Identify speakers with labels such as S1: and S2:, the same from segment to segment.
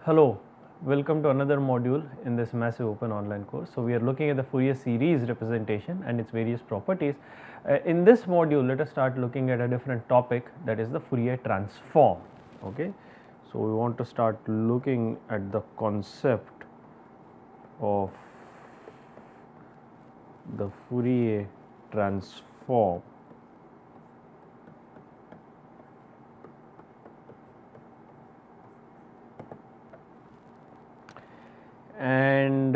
S1: Hello, welcome to another module in this massive open online course. So, we are looking at the Fourier series representation and its various properties. In this module, let us start looking at a different topic, that is the Fourier transform. Okay. So, we want to start looking at the concept of the Fourier transform. And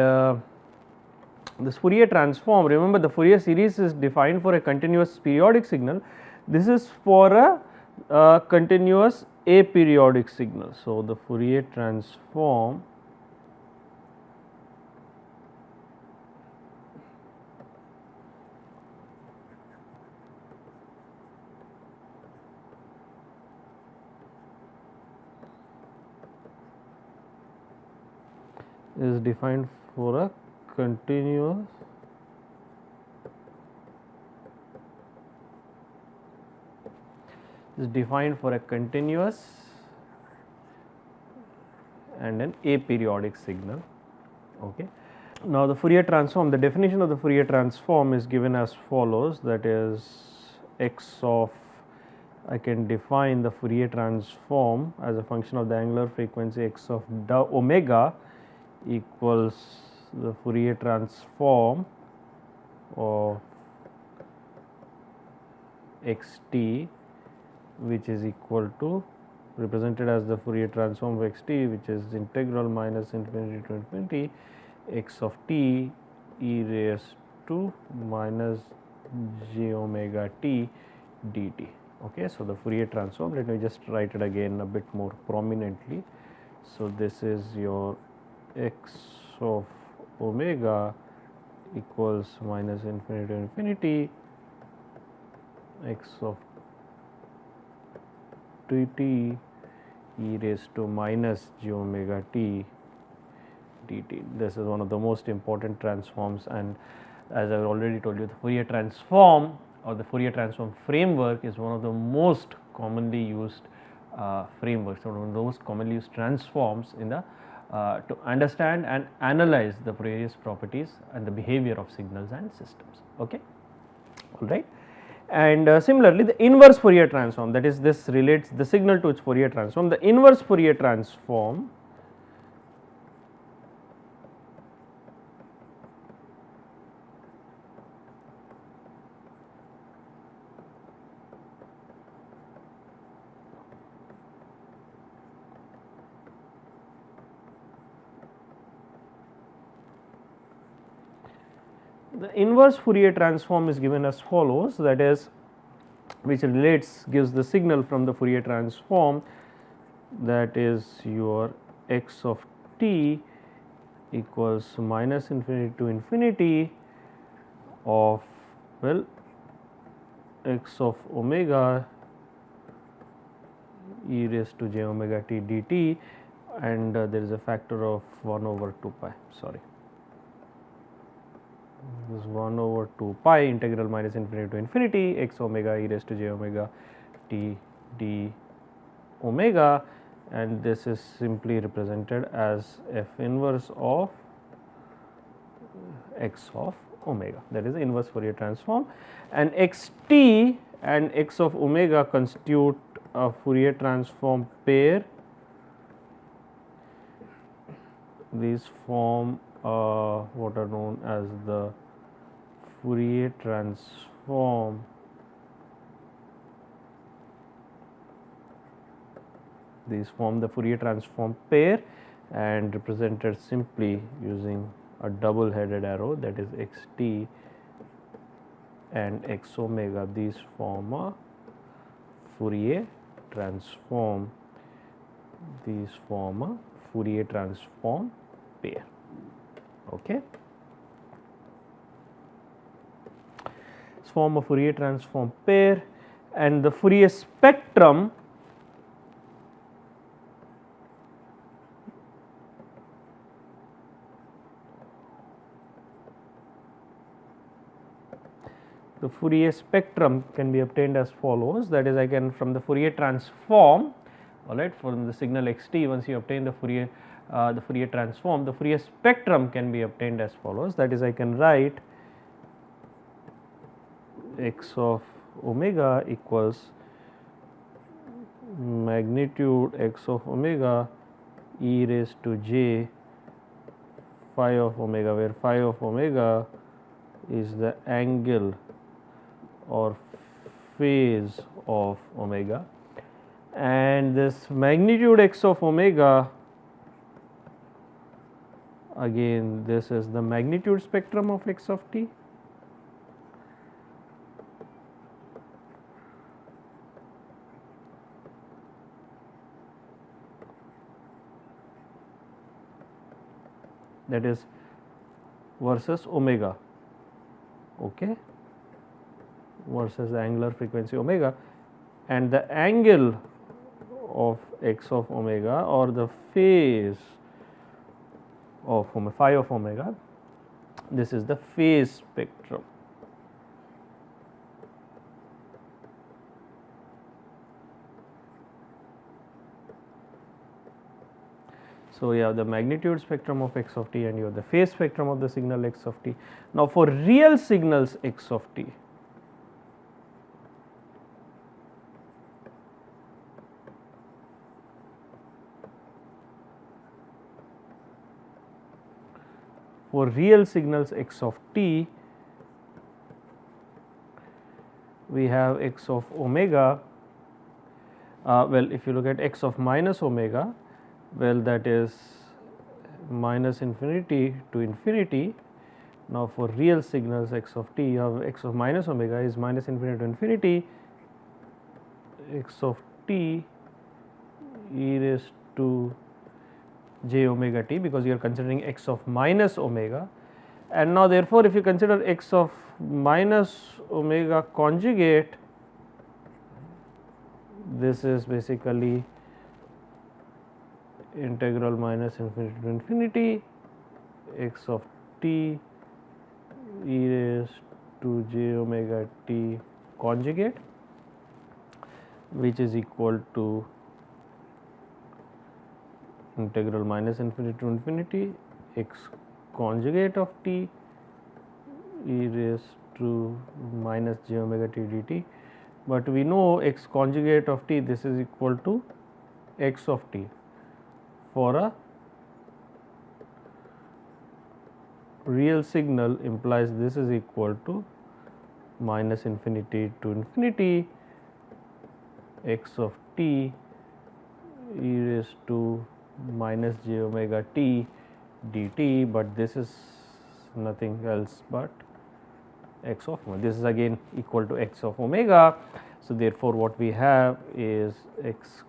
S1: this Fourier transform, remember the Fourier series is defined for a continuous periodic signal. This is for a continuous aperiodic signal. So, the Fourier transform is defined for a continuous and an aperiodic signal. Okay. Now, the Fourier transform, the definition of the Fourier transform is given as follows, that is x of, I can define the Fourier transform as a function of the angular frequency x of omega equals the Fourier transform of xt, which is equal to, represented as the Fourier transform of xt, which is integral minus infinity to infinity x of t e raised to minus j omega t dt. Okay. So, the Fourier transform, let me just write it again a bit more prominently. So, this is your x of omega equals minus infinity to infinity x of t e raised to minus j omega t dt. This is one of the most important transforms, and as I have already told you, the Fourier transform or the Fourier transform framework is one of the most commonly used frameworks, or one of the most commonly used transforms in the to understand and analyze the various properties and the behavior of signals and systems. Okay. All right. And similarly, the inverse Fourier transform, that is, this relates the signal to its Fourier transform. The inverse Fourier transform Fourier transform is given as follows, that is, which relates, gives the signal from the Fourier transform, that is your x of t equals minus infinity to infinity of, well, x of omega e raised to j omega t dt, and there is a factor of 1 over 2 pi, sorry. This is 1 over 2 pi integral minus infinity to infinity x omega e raised to j omega t d omega, and this is simply represented as f inverse of x of omega, that is the inverse Fourier transform. And x t and x of omega constitute a Fourier transform pair. These form what are known as the Fourier transform, these form the Fourier transform pair, and represented simply using a double headed arrow, that is x t and x omega. These form a Fourier transform, these form a Fourier transform pair. Okay. Form a Fourier transform pair, and the Fourier spectrum the Fourier spectrum can be obtained as follows, that is I can from the Fourier transform, alright, from the signal xt, once you obtain the Fourier transform, the Fourier spectrum can be obtained as follows, that is I can write x of omega equals magnitude x of omega e raised to j phi of omega, where phi of omega is the angle or phase of omega, and this magnitude x of omega, again this is the magnitude spectrum of x of t. That is versus omega, okay, versus the angular frequency omega, and the angle of x of omega or the phase of phi of omega, this is the phase spectrum. So, you have the magnitude spectrum of x of t and you have the phase spectrum of the signal x of t. Now, for real signals x of t, for real signals x of t, we have x of omega, well if you look at x of minus omega, well that is minus infinity to infinity. Now, for real signals x of t, you have x of minus omega is minus infinity to infinity, x of t e raised to j omega t, because you are considering x of minus omega. And now, therefore, if you consider x of minus omega conjugate, this is basically integral minus infinity to infinity x of t e raised to j omega t conjugate, which is equal to integral minus infinity to infinity x conjugate of t e raised to minus j omega t dt, but we know x conjugate of t, this is equal to x of t. For a real signal implies this is equal to minus infinity to infinity x of t e raised to minus j omega t dt, but this is nothing else but x of omega. This is again equal to x of omega. So, therefore, what we have is x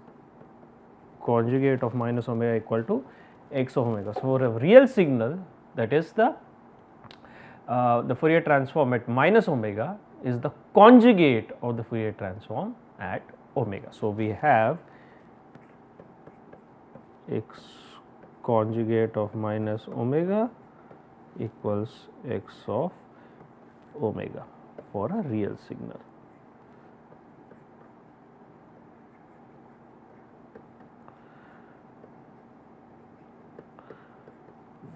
S1: conjugate of minus omega equal to x of omega. So, for a real signal, that is the Fourier transform at minus omega is the conjugate of the Fourier transform at omega. So, we have x conjugate of minus omega equals x of omega for a real signal.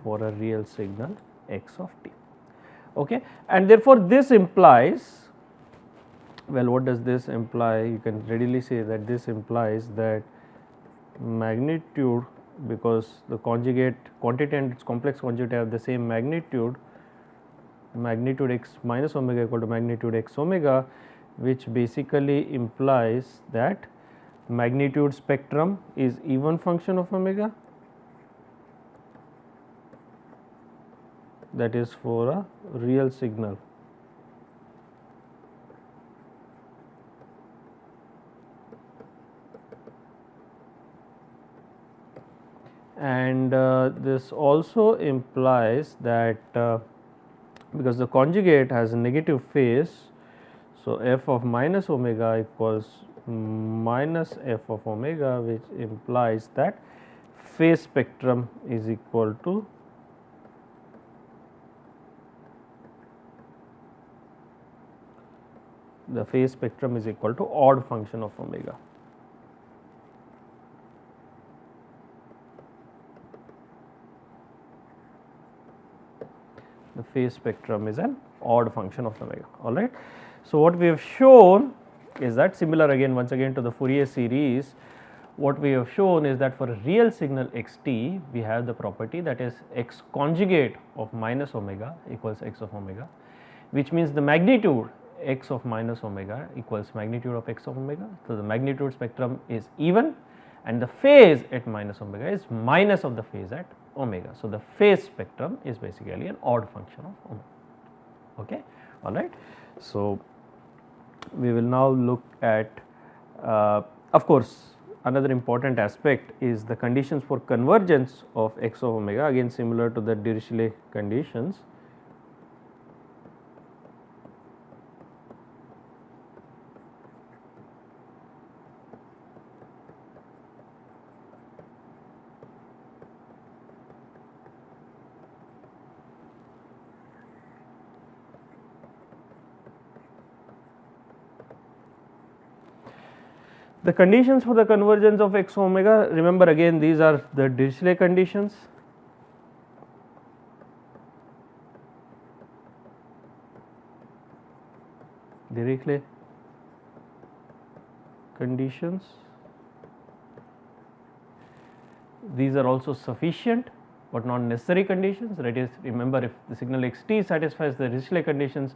S1: For a real signal x of t, okay. And therefore, this implies, well, what does this imply? You can readily say that this implies that magnitude, because the conjugate quantity and its complex conjugate have the same magnitude, magnitude x minus omega equal to magnitude x omega, which basically implies that magnitude spectrum is even function of omega, that is for a real signal. And this also implies that because the conjugate has a negative phase, so f of minus omega equals minus f of omega, which implies that phase spectrum is equal to the phase spectrum is equal to odd function of omega. The phase spectrum is an odd function of omega, all right. So, what we have shown is that, similar again once again to the Fourier series, what we have shown is that for a real signal xt, we have the property that is x conjugate of minus omega equals x of omega, which means the magnitude x of minus omega equals magnitude of x of omega. So, the magnitude spectrum is even and the phase at minus omega is minus of the phase at omega. So, the phase spectrum is basically an odd function of omega. Okay, all right. So, we will now look at of course, another important aspect is the conditions for convergence of x of omega, again similar to the Dirichlet conditions. The conditions for the convergence of x omega, remember again these are the Dirichlet conditions. Dirichlet conditions. These are also sufficient but not necessary conditions, that is, remember, if the signal xt satisfies the Dirichlet conditions,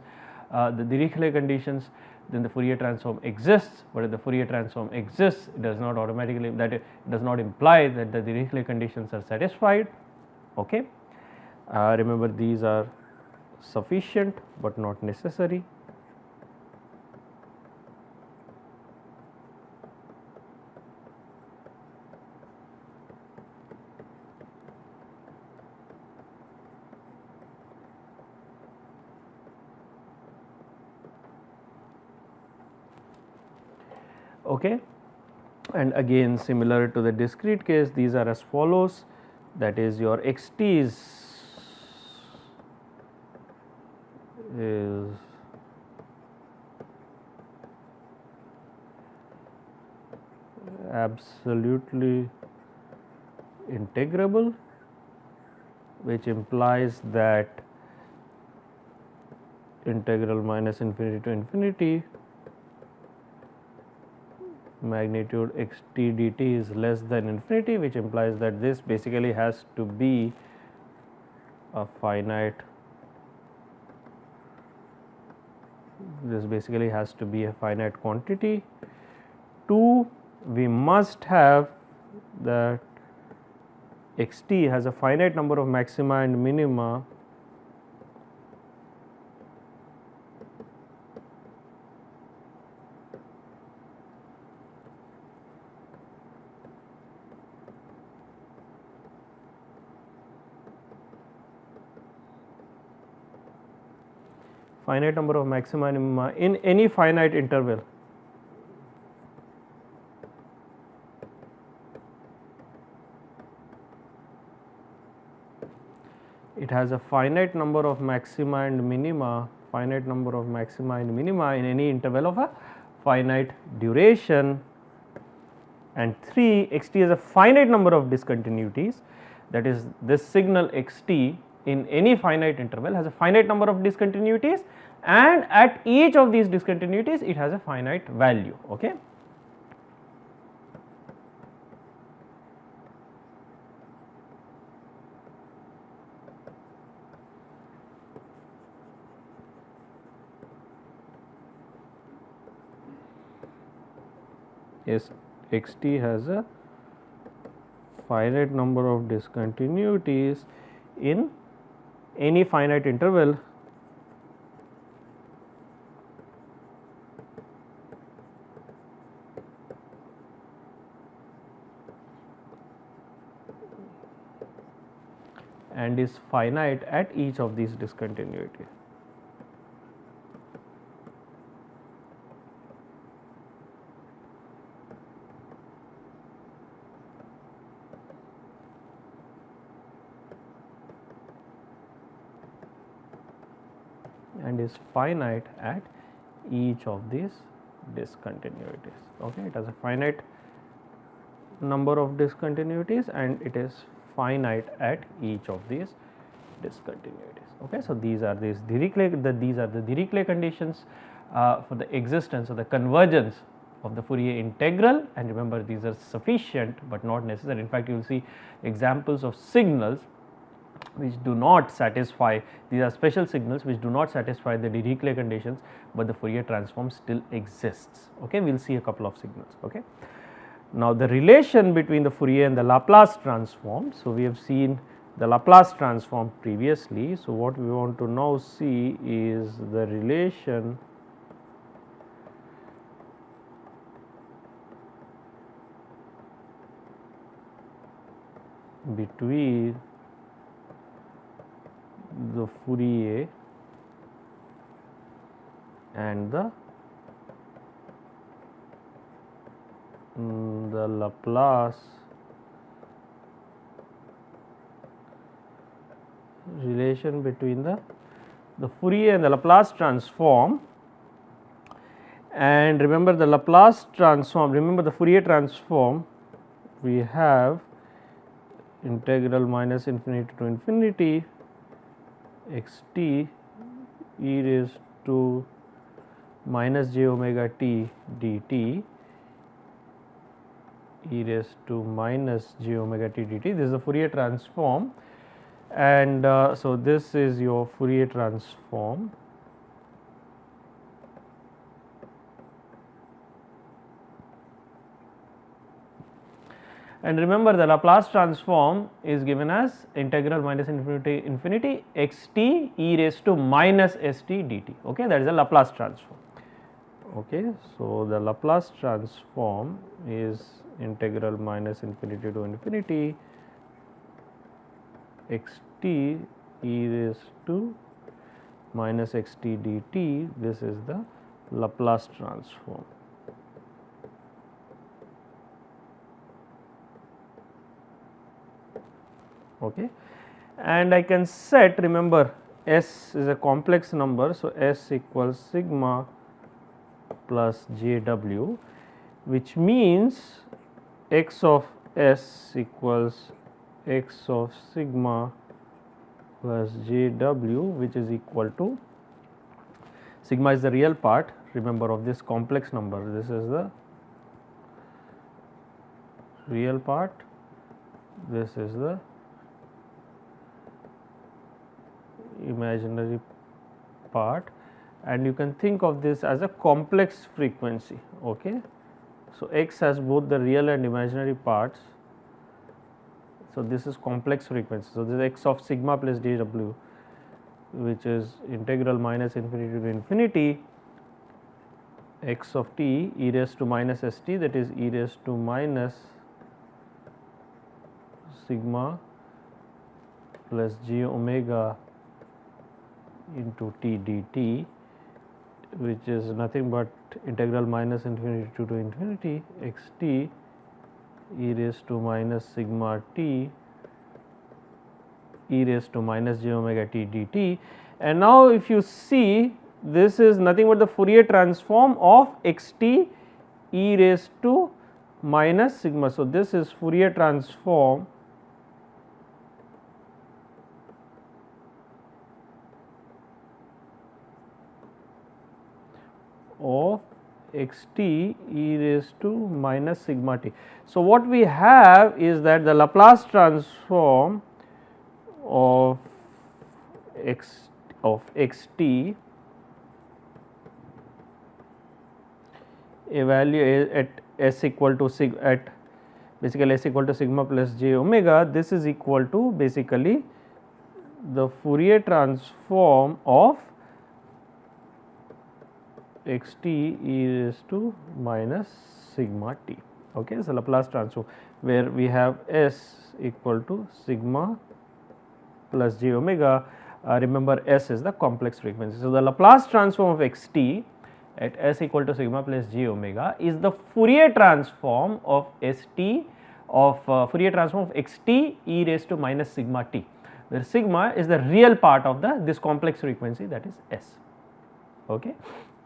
S1: the Dirichlet conditions, then the Fourier transform exists, but if the Fourier transform exists, it does not automatically, that it does not imply that the Dirichlet conditions are satisfied. Okay. Remember, these are sufficient but not necessary. Okay. And again, similar to the discrete case, these are as follows, that is, your xt is absolutely integrable, which implies that integral minus infinity to infinity magnitude xt dt is less than infinity, which implies that this basically has to be a finite, this basically has to be a finite quantity. 2, we must have that xt has a finite number of maxima and minima finite number of maxima and minima in any finite interval. It has a finite number of maxima and minima, finite number of maxima and minima in any interval of a finite duration. And 3, xt has a finite number of discontinuities, that is, this signal xt in any finite interval has a finite number of discontinuities, and at each of these discontinuities it has a finite value. Okay. Yes, xt has a finite number of discontinuities in any finite interval and is finite at each of these discontinuities. And is finite at each of these discontinuities. Okay, it has a finite number of discontinuities and it is finite at each of these discontinuities. Okay, so these are the Dirichlet conditions for the existence or the convergence of the Fourier integral, and remember these are sufficient but not necessary. In fact, you will see examples of signals which do not satisfy, these are special signals which do not satisfy the Dirichlet conditions, but the Fourier transform still exists. Okay, we will see a couple of signals. Okay. Now, the relation between the Fourier and the Laplace transform. So, we have seen the Laplace transform previously. So, what we want to now see is the relation between the Fourier and the Laplace relation between the Fourier and the Laplace transform. And remember the Laplace transform, remember the Fourier transform, we have integral minus infinity to infinity x t e raised to minus j omega t dt e raised to minus j omega t dt. This is the Fourier transform, and so this is your Fourier transform. And remember the Laplace transform is given as integral minus infinity to infinity x t e raised to minus s t dt. Okay, that is the Laplace transform. Okay, so the Laplace transform is integral minus infinity to infinity x t e raised to minus x t dt. This is the Laplace transform. Okay, and I can set, remember S is a complex number, so S equals sigma plus JW, which means x of S equals x of sigma plus JW, which is equal to, sigma is the real part, remember, of this complex number. This is the real part, this is the imaginary part, and you can think of this as a complex frequency. Okay, so x has both the real and imaginary parts, so this is complex frequency. So this is x of sigma plus dw, which is integral minus infinity to infinity x of t e raised to minus s t, that is e raised to minus sigma plus j omega into t dt, which is nothing but integral minus infinity to infinity x t e raised to minus sigma t e raised to minus j omega t dt. And now if you see, this is nothing but the Fourier transform of x t e raised to minus sigma. So, this is Fourier transform of x t e raised to minus sigma t. So, what we have is that the Laplace transform of x t evaluate at s equal to basically s equal to sigma plus j omega. This is equal to basically the Fourier transform of x t e raised to minus sigma t. Okay, so Laplace transform where we have s equal to sigma plus j omega. Remember, s is the complex frequency. So, the Laplace transform of x t at s equal to sigma plus j omega is the Fourier transform of s t of Fourier transform of x t e raised to minus sigma t, where sigma is the real part of this complex frequency, that is s. Okay.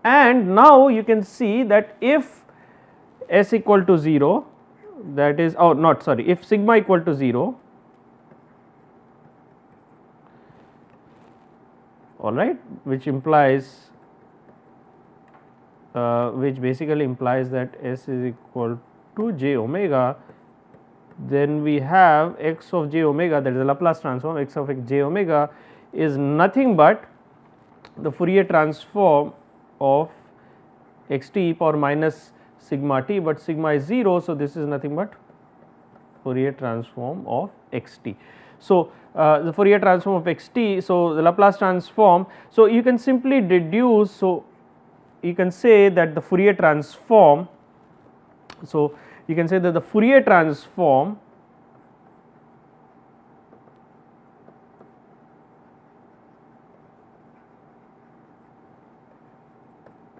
S1: And now you can see that if s equal to 0, that is, oh not sorry, if sigma equal to 0, all right, which implies which basically implies that s is equal to j omega, then we have x of j omega, that is the Laplace transform x of x j omega is nothing but the Fourier transform of x t power minus sigma t, but sigma is 0. So, this is nothing but Fourier transform of x t. So, the Fourier transform of x t, so the Laplace transform, so you can simply deduce, so you can say that the Fourier transform, so you can say that the Fourier transform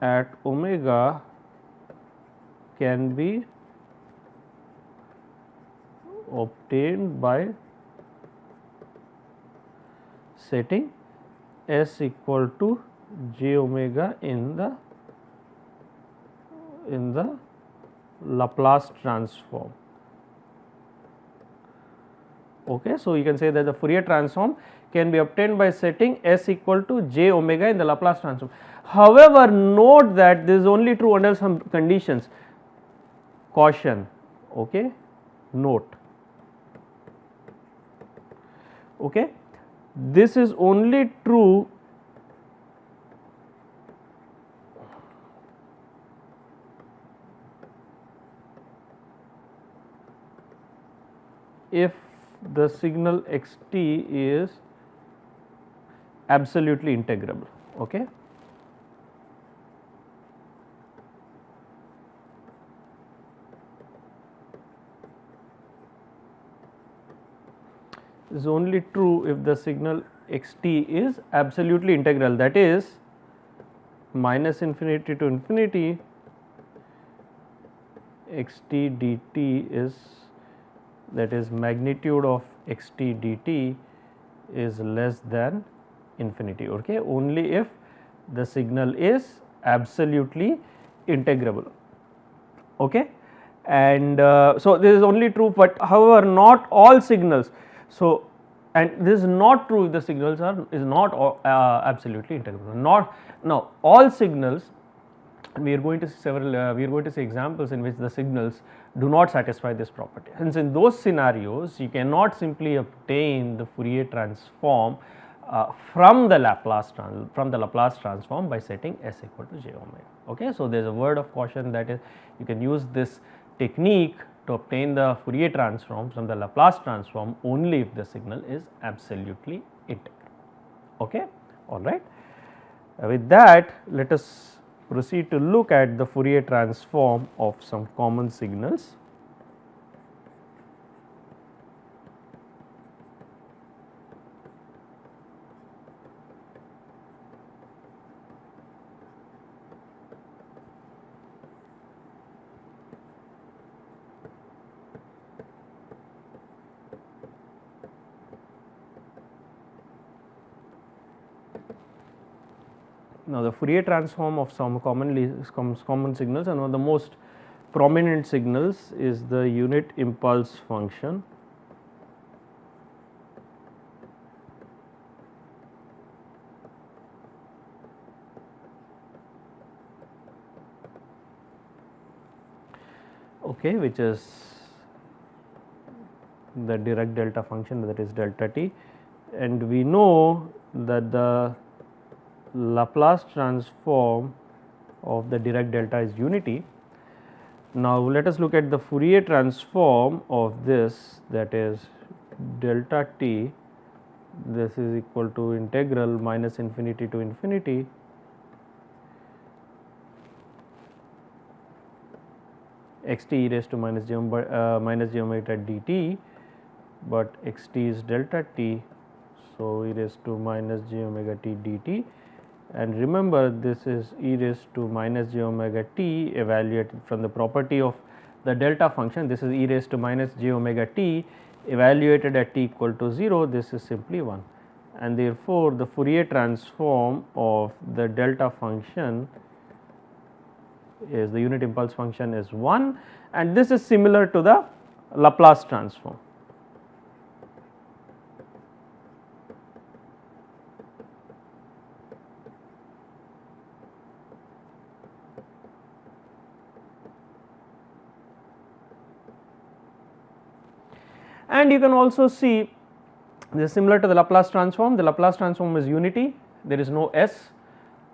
S1: at omega can be obtained by setting s equal to j omega in the Laplace transform. Okay, so you can say that the Fourier transform can be obtained by setting s equal to j omega in the Laplace transform. However, note that this is only true under some conditions. Caution, okay, note, okay, this is only true if the signal x t is absolutely integrable. Okay. Is only true if the signal x t is absolutely integral, that is minus infinity to infinity x t dt is, that is magnitude of x t dt is less than infinity. Okay, only if the signal is absolutely integrable. Okay, and so this is only true, but however not all signals. So, and this is not true if the signals are is not absolutely integrable. Not now all signals, we are going to see several we are going to see examples in which the signals do not satisfy this property. Hence, in those scenarios you cannot simply obtain the Fourier transform from the Laplace transform by setting s equal to j omega. Okay, so there is a word of caution, that is you can use this technique to obtain the Fourier transform from the Laplace transform only if the signal is absolutely integral. Okay, all right. With that, let us proceed to look at the Fourier transform of some common signals. Now, the Fourier transform of some common signals, and one of the most prominent signals is the unit impulse function. Okay, which is the Dirac delta function, that is delta t, and we know that the Laplace transform of the Dirac delta is unity. Now, let us look at the Fourier transform of this, that is delta t, this is equal to integral minus infinity to infinity x t e raised to minus j omega dt, but x t is delta t, so e raised to minus j omega t dt. And remember, this is e raised to minus j omega t evaluated from the property of the delta function. This is e raised to minus j omega t evaluated at t equal to 0, this is simply 1, and therefore, the Fourier transform of the delta function is the unit impulse function is 1, and this is similar to the Laplace transform. And you can also see this is similar to the Laplace transform. The Laplace transform is unity, there is no s,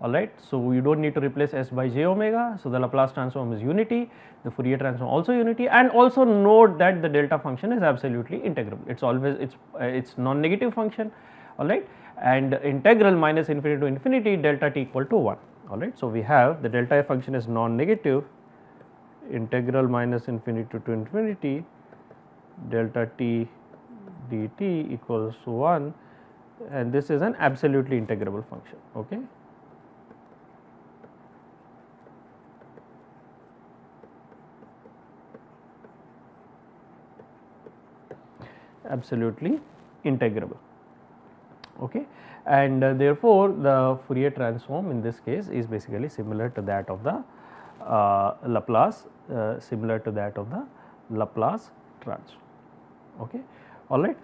S1: alright. So, you do not need to replace s by j omega. So, the Laplace transform is unity, the Fourier transform also unity, and also note that the delta function is absolutely integrable. It is always it's non-negative function, alright, and integral minus infinity to infinity delta t equal to 1, alright. So, we have the delta f function is non-negative, integral minus infinity to infinity delta t dt equals 1, and this is an absolutely integrable function. Okay. Absolutely integrable. Okay. And therefore, the Fourier transform in this case is basically similar to that of the Laplace, transform. Okay. All right.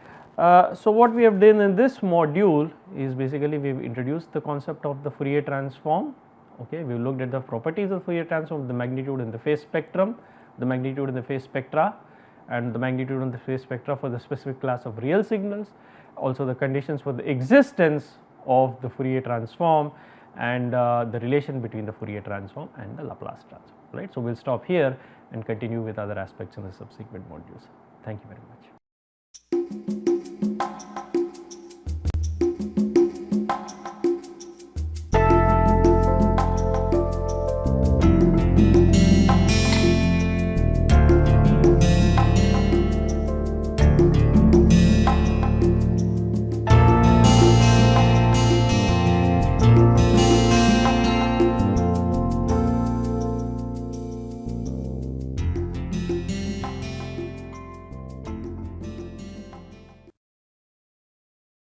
S1: So, what we have done in this module is basically we have introduced the concept of the Fourier transform. Okay. We have looked at the properties of Fourier transform, the magnitude in the phase spectrum, the magnitude in the phase spectra, and the magnitude in the phase spectra for the specific class of real signals, also the conditions for the existence of the Fourier transform, and the relation between the Fourier transform and the Laplace transform, right. So, we will stop here and continue with other aspects in the subsequent modules. Thank you very much.